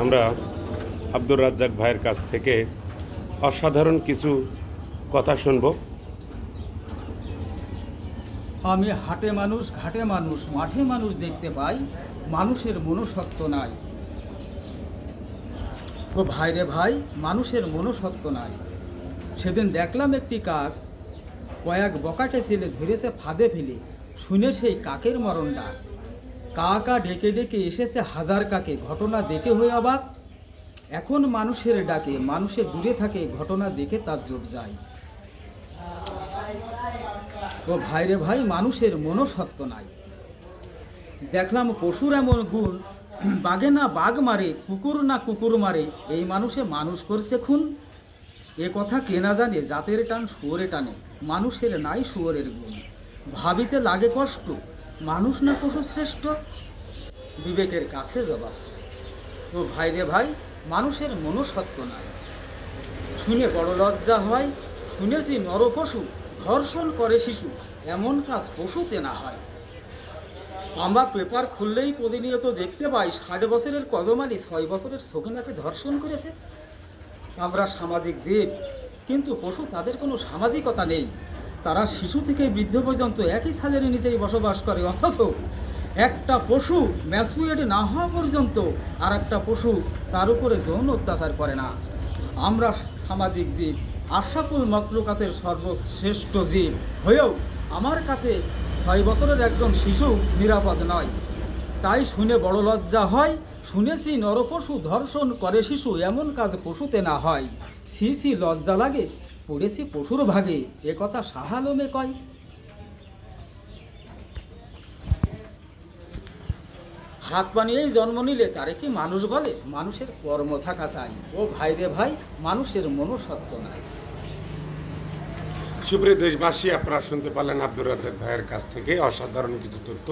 আমরা আব্দুর রাজ্জাক ভাইয়ের কাছ থেকে অসাধারণ কিছু কথা শুনব। আমি হাটে মানুষ, ঘাটে মানুষ, মাঠে মানুষ দেখতে পাই, মানুষের মনুষ্যত্ব নাই। ও ভাই রে ভাই, মানুষের মনুষ্যত্ব নাই। সেদিন দেখলাম একটি কাক কয়েক বকাটে ছেলে ধরেছে ফাঁদে ফেলে, শুনে সেই কাকের মরণ ডাক। কাকা ডেকে ডেকে এসেছে হাজার কাকে, ঘটনা দেখে হয়ে অবাক। এখন মানুষের ডাকে মানুষের দূরে থাকে, ঘটনা দেখে তাজ্জব যায়। ও ভাই রে ভাই, মানুষের মনুষ্যত্ব নাই। দেখলাম পশুর এমন গুণ, বাঘে না বাঘ মারে, কুকুর না কুকুর মারে, এই মানুষে মানুষ করছে খুন। এ কথা কে না জানে, জাতের টান শুয়োরে টানে, মানুষের নাই শুয়োরের গুণ। ভাবিতে লাগে কষ্ট, মানুষ না পশু শ্রেষ্ঠ, বিবেকের কাছে জবাব চাই। ও ভাই রে ভাই, মানুষের মনুষ্যত্ব নাই। শুনে বড় লজ্জা হয়, শুনেছি নর পশু ধর্ষণ করে শিশু, এমন কাজ পশুতে না হয়। আমরা পেপার খুললেই প্রতিনিয়ত দেখতে পাই 60 বছরের কদমালি 6 বছরের সখিনাকে ধর্ষণ করেছে। আমরা সামাজিক জীব, কিন্তু পশু তাদের কোনো সামাজিকতা নেই। তারা শিশু থেকে বৃদ্ধ পর্যন্ত একই ছাদের নিচেই বসবাস করে, অথচ একটা পশু ম্যাচুয়েড না হওয়া পর্যন্ত আর একটা পশু তার উপরে যৌন অত্যাচার করে না। আমরা সামাজিক জীব, আশরাফুল মাখলুকাতের সর্বশ্রেষ্ঠ জীব হয়েও আমার কাছে 6 বছরের একজন শিশু নিরাপদ নয়। তাই শুনে বড় লজ্জা হয়, শুনেছি নরপশু ধর্ষণ করে শিশু, এমন কাজ পশুতে না হয়। ছি ছি লজ্জা লাগে, পড়েছি পশুর ভাগে, এ কথা শাহ আলমে কয়। হাত বানিয়েই জন্ম নিলে তারে কি মানুষ বলে? মানুষের কর্ম থাকা চাই। ও ভাই রে ভাই, মানুষের মনুষ্যত্ব নাই। সুপ্রিয় দেশবাসী, আপনারা শুনতে পারলেন আব্দুর রাজ্জাক ভাইয়ের কাছ থেকে অসাধারণ কিছু তথ্য।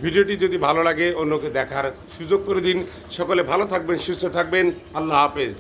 ভিডিওটি যদি ভালো লাগে অন্যকে দেখার সুযোগ করে দিন। সকলে ভালো থাকবেন, সুস্থ থাকবেন। আল্লাহ হাফেজ।